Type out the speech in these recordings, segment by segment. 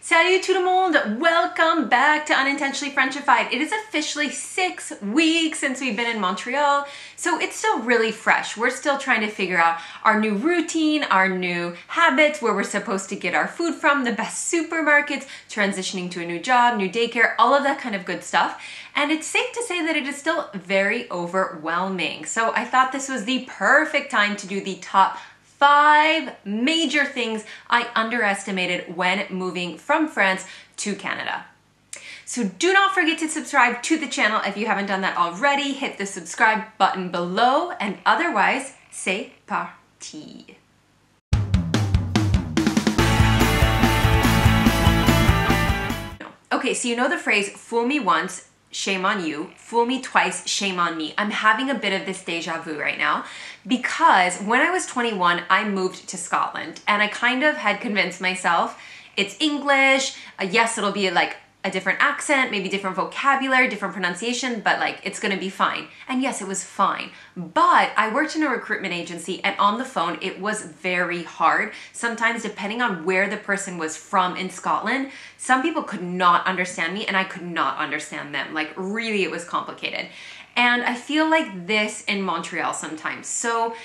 Salut tout le monde! Welcome back to Unintentionally Frenchified. It is officially 6 weeks since we've been in Montreal, so it's still really fresh. We're still trying to figure out our new routine, our new habits, where we're supposed to get our food from, the best supermarkets, transitioning to a new job, new daycare, all of that kind of good stuff. And it's safe to say that it is still very overwhelming. So I thought this was the perfect time to do the top 5 major things I underestimated when moving from France to Canada. So do not forget to subscribe to the channel if you haven't done that already. Hit the subscribe button below, and otherwise, c'est parti. Okay, so you know the phrase, fool me once, shame on you, fool me twice, shame on me. I'm having a bit of this deja vu right now because when I was 21, I moved to Scotland and I kind of had convinced myself it's English. Yes, it'll be like a different accent, maybe different vocabulary, different pronunciation, but like it's gonna be fine. And yes, it was fine. But I worked in a recruitment agency and on the phone, it was very hard. Sometimes depending on where the person was from in Scotland, some people could not understand me and I could not understand them. Like really, it was complicated. And I feel like this in Montreal sometimes. So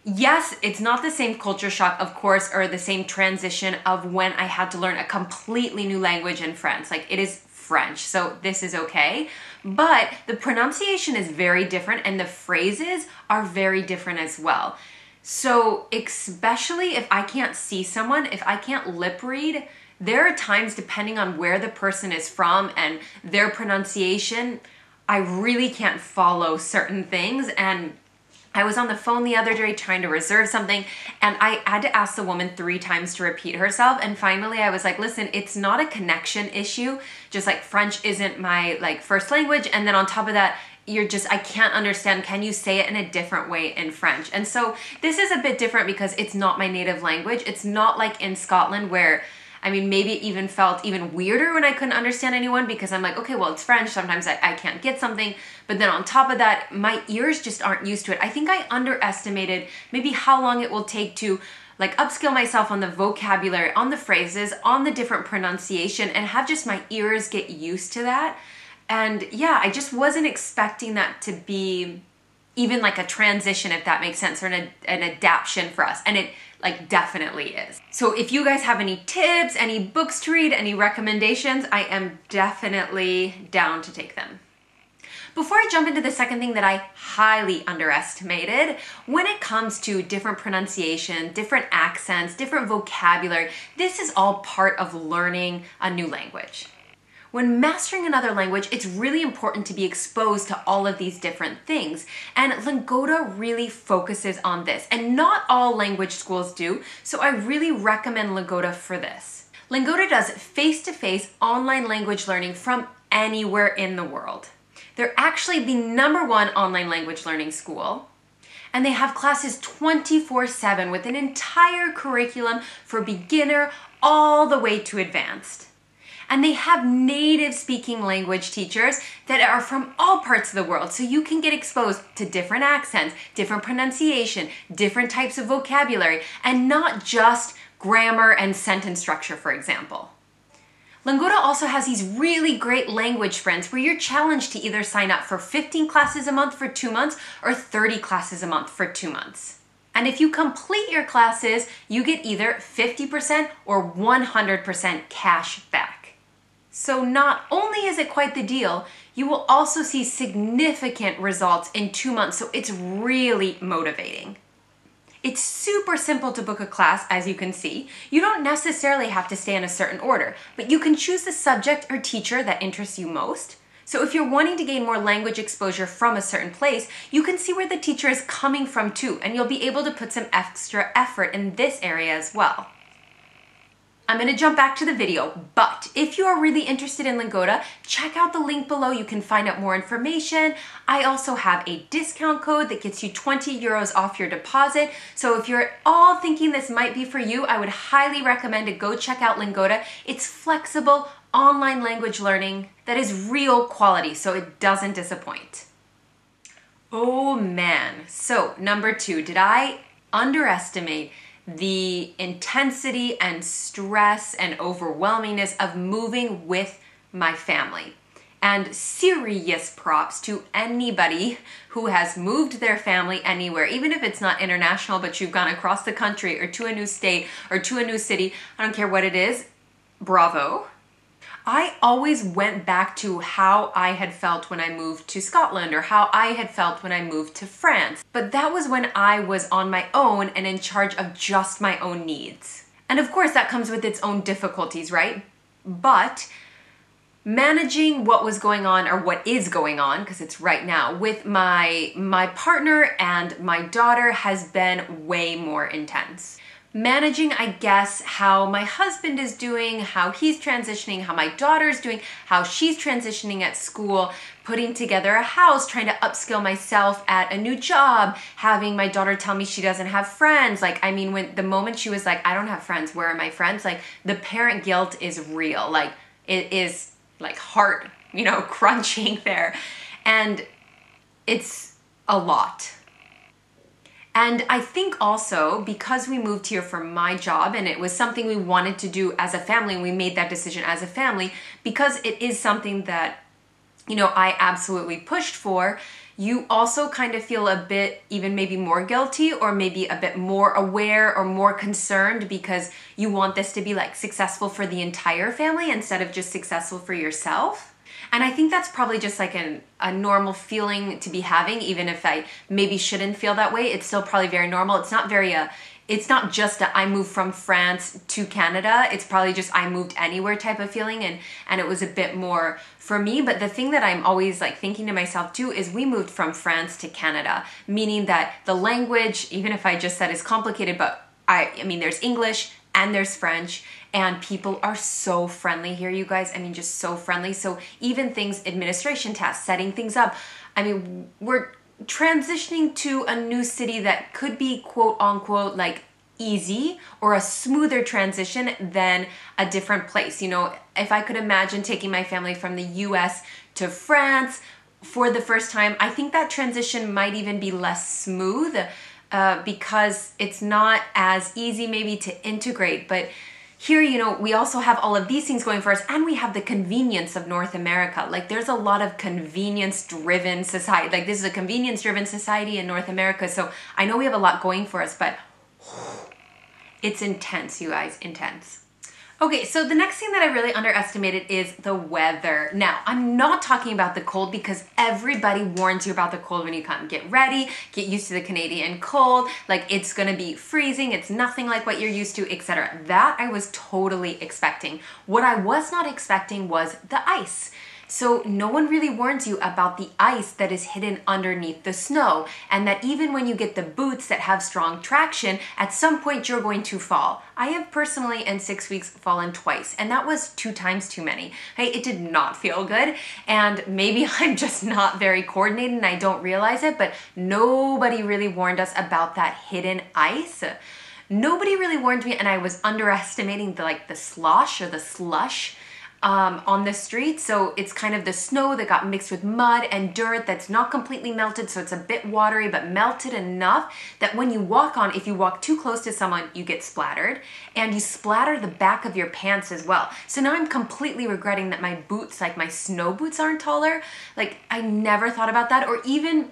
yes, it's not the same culture shock, of course, or the same transition of when I had to learn a completely new language in France. Like it is French, so this is okay. But the pronunciation is very different and the phrases are very different as well. So especially if I can't see someone, if I can't lip read, there are times depending on where the person is from and their pronunciation, I really can't follow certain things. And I was on the phone the other day trying to reserve something and I had to ask the woman 3 times to repeat herself. And finally I was like, listen, it's not a connection issue. Just like French isn't my like first language. And then on top of that, I can't understand. Can you say it in a different way in French? And so this is a bit different because it's not my native language. It's not like in Scotland where I mean, maybe it even felt even weirder when I couldn't understand anyone because I'm like, okay, well, it's French. Sometimes I can't get something. But then on top of that, my ears just aren't used to it. I think I underestimated maybe how long it will take to like upskill myself on the vocabulary, on the phrases, on the different pronunciation, and have just my ears get used to that. And yeah, I just wasn't expecting that to be even like a transition, if that makes sense, or an adaptation for us. And it like definitely is. So if you guys have any tips, any books to read, any recommendations, I am definitely down to take them. Before I jump into the second thing that I highly underestimated, when it comes to different pronunciation, different accents, different vocabulary, this is all part of learning a new language. When mastering another language, it's really important to be exposed to all of these different things. And Lingoda really focuses on this. And not all language schools do, so I really recommend Lingoda for this. Lingoda does face-to-face online language learning from anywhere in the world. They're actually the #1 online language learning school. And they have classes 24/7 with an entire curriculum for beginner all the way to advanced. And they have native speaking language teachers that are from all parts of the world. So you can get exposed to different accents, different pronunciation, different types of vocabulary, and not just grammar and sentence structure, for example. Lingoda also has these really great language sprints where you're challenged to either sign up for 15 classes a month for 2 months or 30 classes a month for 2 months. And if you complete your classes, you get either 50% or 100% cash back. So not only is it quite the deal, you will also see significant results in 2 months, so it's really motivating. It's super simple to book a class, as you can see. You don't necessarily have to stay in a certain order, but you can choose the subject or teacher that interests you most. So if you're wanting to gain more language exposure from a certain place, you can see where the teacher is coming from too, and you'll be able to put some extra effort in this area as well. I'm gonna jump back to the video, but if you are really interested in Lingoda, check out the link below. You can find out more information. I also have a discount code that gets you 20 euros off your deposit. So if you're at all thinking this might be for you, I would highly recommend to go check out Lingoda. It's flexible online language learning that is real quality, so it doesn't disappoint. Oh man, so number 2, did I underestimate the intensity and stress and overwhelmingness of moving with my family. And serious props to anybody who has moved their family anywhere, even if it's not international, but you've gone across the country or to a new state or to a new city. I don't care what it is. Bravo. I always went back to how I had felt when I moved to Scotland or how I had felt when I moved to France. But that was when I was on my own and in charge of just my own needs. And of course that comes with its own difficulties, right? But managing what was going on, or what is going on, because it's right now, with my partner and my daughter has been way more intense. Managing, I guess, how my husband is doing, how he's transitioning, how my daughter's doing, how she's transitioning at school, putting together a house, trying to upskill myself at a new job, having my daughter tell me she doesn't have friends. Like, I mean, when the moment she was like, I don't have friends, where are my friends? Like, the parent guilt is real. Like, it is like heart, crunching there. And it's a lot. And I think also because we moved here for my job and it was something we wanted to do as a family, and we made that decision as a family, because it is something that, I absolutely pushed for, you also kind of feel a bit even maybe more guilty or maybe a bit more aware or more concerned because you want this to be like successful for the entire family instead of just successful for yourself. And I think that's probably just like a normal feeling to be having, even if I maybe shouldn't feel that way. It's still probably very normal. It's not just a I moved from France to Canada. It's probably just I moved anywhere type of feeling, and it was a bit more for me. But the thing that I'm always like thinking to myself too is we moved from France to Canada, meaning that the language, even if I just said is complicated, but I mean there's English and there's French, and people are so friendly here, you guys. I mean, just so friendly. So even things, administration tasks, setting things up. I mean, we're transitioning to a new city that could be quote unquote like easy or a smoother transition than a different place. If I could imagine taking my family from the US to France for the first time, I think that transition might even be less smooth because it's not as easy maybe to integrate. But here, we also have all of these things going for us, and we have the convenience of North America. Like, there's a lot of convenience-driven society. Like, this is a convenience-driven society in North America, so I know we have a lot going for us, but it's intense, you guys, intense. Okay, so the next thing that I really underestimated is the weather. Now, I'm not talking about the cold because everybody warns you about the cold when you come. Get ready, get used to the Canadian cold, like it's gonna be freezing, it's nothing like what you're used to, etc. That I was totally expecting. What I was not expecting was the ice. So no one really warns you about the ice that is hidden underneath the snow, and that even when you get the boots that have strong traction, at some point you're going to fall. I have personally in 6 weeks fallen twice, and that was 2 times too many. Hey, it did not feel good, and maybe I'm just not very coordinated and I don't realize it, but nobody really warned us about that hidden ice. Nobody really warned me, and I was underestimating the slosh or the slush on the street. So it's kind of the snow that got mixed with mud and dirt that's not completely melted, so it's a bit watery but melted enough that when you walk on, if you walk too close to someone, you get splattered, and you splatter the back of your pants as well. So now I'm completely regretting that my boots, like my snow boots, aren't taller. Like, I never thought about that. Or even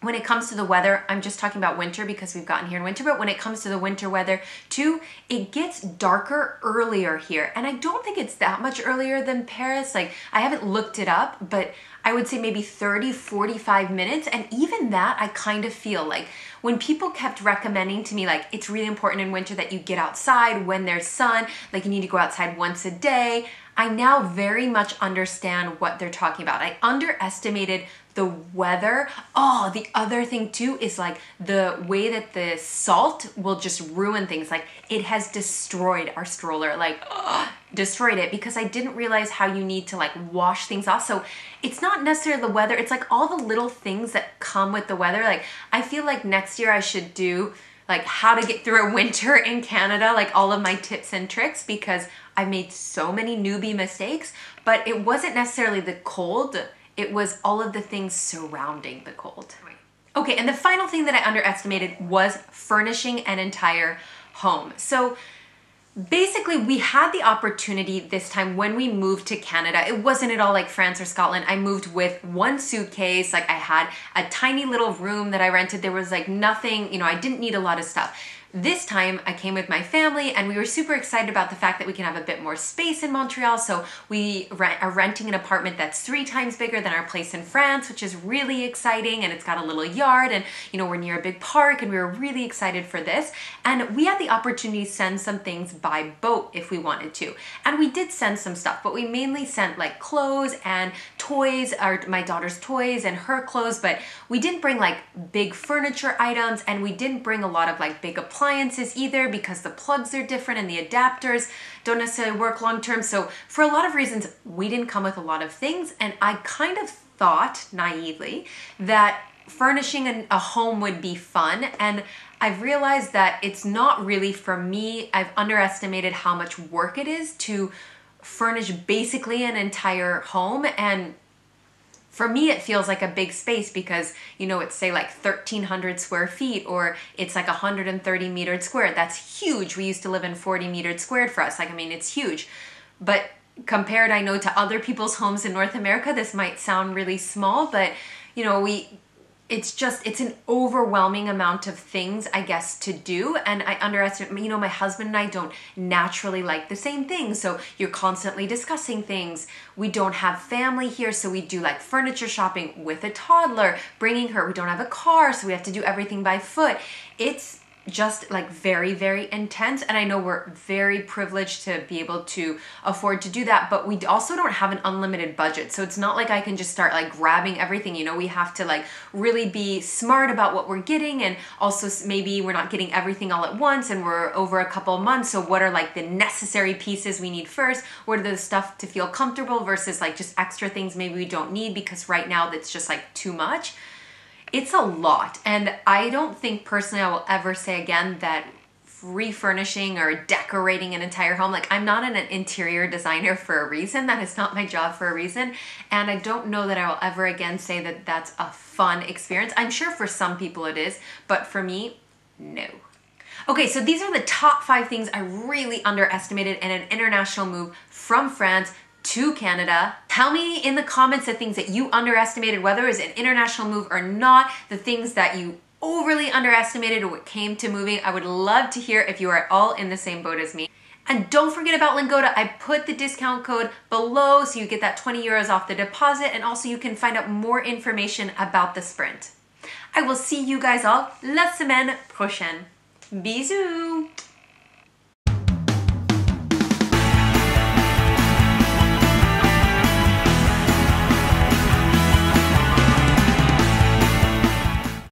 when it comes to the weather, I'm just talking about winter because we've gotten here in winter, but when it comes to the winter weather too, it gets darker earlier here. And I don't think it's that much earlier than Paris. Like, I haven't looked it up, but I would say maybe 30, 45 minutes. And even that, I kind of feel like when people kept recommending to me, like, it's really important in winter that you get outside when there's sun, like you need to go outside once a day. I now very much understand what they're talking about. I underestimated the weather. Oh, the other thing too is like the way that the salt will just ruin things. Like, it has destroyed our stroller, like destroyed it, because I didn't realize how you need to like wash things off. So it's not necessarily the weather, it's like all the little things that come with the weather. Like, I feel like next year I should do like how to get through a winter in Canada, like all of my tips and tricks, because I've made so many newbie mistakes. But it wasn't necessarily the cold, it was all of the things surrounding the cold. Okay, and the final thing that I underestimated was furnishing an entire home. So basically, we had the opportunity this time when we moved to Canada. It wasn't at all like France or Scotland. I moved with one suitcase. Like I had a tiny little room that I rented. There was like nothing, you know, I didn't need a lot of stuff. This time I came with my family and we were super excited about the fact that we can have a bit more space in Montreal. So we are renting an apartment that's 3 times bigger than our place in France, which is really exciting. And it's got a little yard and, you know, we're near a big park and we were really excited for this. And we had the opportunity to send some things by boat if we wanted to. And we did send some stuff, but we mainly sent like clothes and toys, or my daughter's toys and her clothes, but we didn't bring like big furniture items and we didn't bring a lot of like big appliances either because the plugs are different and the adapters don't necessarily work long term. So for a lot of reasons, we didn't come with a lot of things. And I kind of thought naively that furnishing a home would be fun. And I've realized that it's not really for me. I've underestimated how much work it is to furnish basically an entire home. And for me, it feels like a big space because, you know, it's say like 1,300 square feet or it's like 130 metered squared. That's huge. We used to live in 40 metered squared for us. Like, I mean, it's huge. But compared, I know, to other people's homes in North America, this might sound really small, but, you know, it's an overwhelming amount of things, I guess, to do. And I underestimate, you know, my husband and I don't naturally like the same things. So you're constantly discussing things. We don't have family here. So we do like furniture shopping with a toddler, bringing her. We don't have a car. So we have to do everything by foot. It's just like very, very intense. And I know we're very privileged to be able to afford to do that, but we also don't have an unlimited budget. So it's not like I can just start like grabbing everything, you know, we have to like really be smart about what we're getting. And also maybe we're not getting everything all at once and we're over a couple of months. So what are like the necessary pieces we need first? What are the stuff to feel comfortable versus like just extra things maybe we don't need because right now that's just like too much. It's a lot, and I don't think personally I will ever say again that refurnishing or decorating an entire home, like I'm not an interior designer for a reason. That is not my job for a reason, and I don't know that I will ever again say that that's a fun experience. I'm sure for some people it is, but for me, no. Okay, so these are the top 5 things I really underestimated in an international move from France to Canada. Tell me in the comments the things that you underestimated, whether it was an international move or not, the things that you overly underestimated when it came to moving. I would love to hear if you are all in the same boat as me. And don't forget about Lingoda. I put the discount code below so you get that 20 euros off the deposit, and also you can find out more information about the sprint. I will see you guys all la semaine prochaine. Bisous!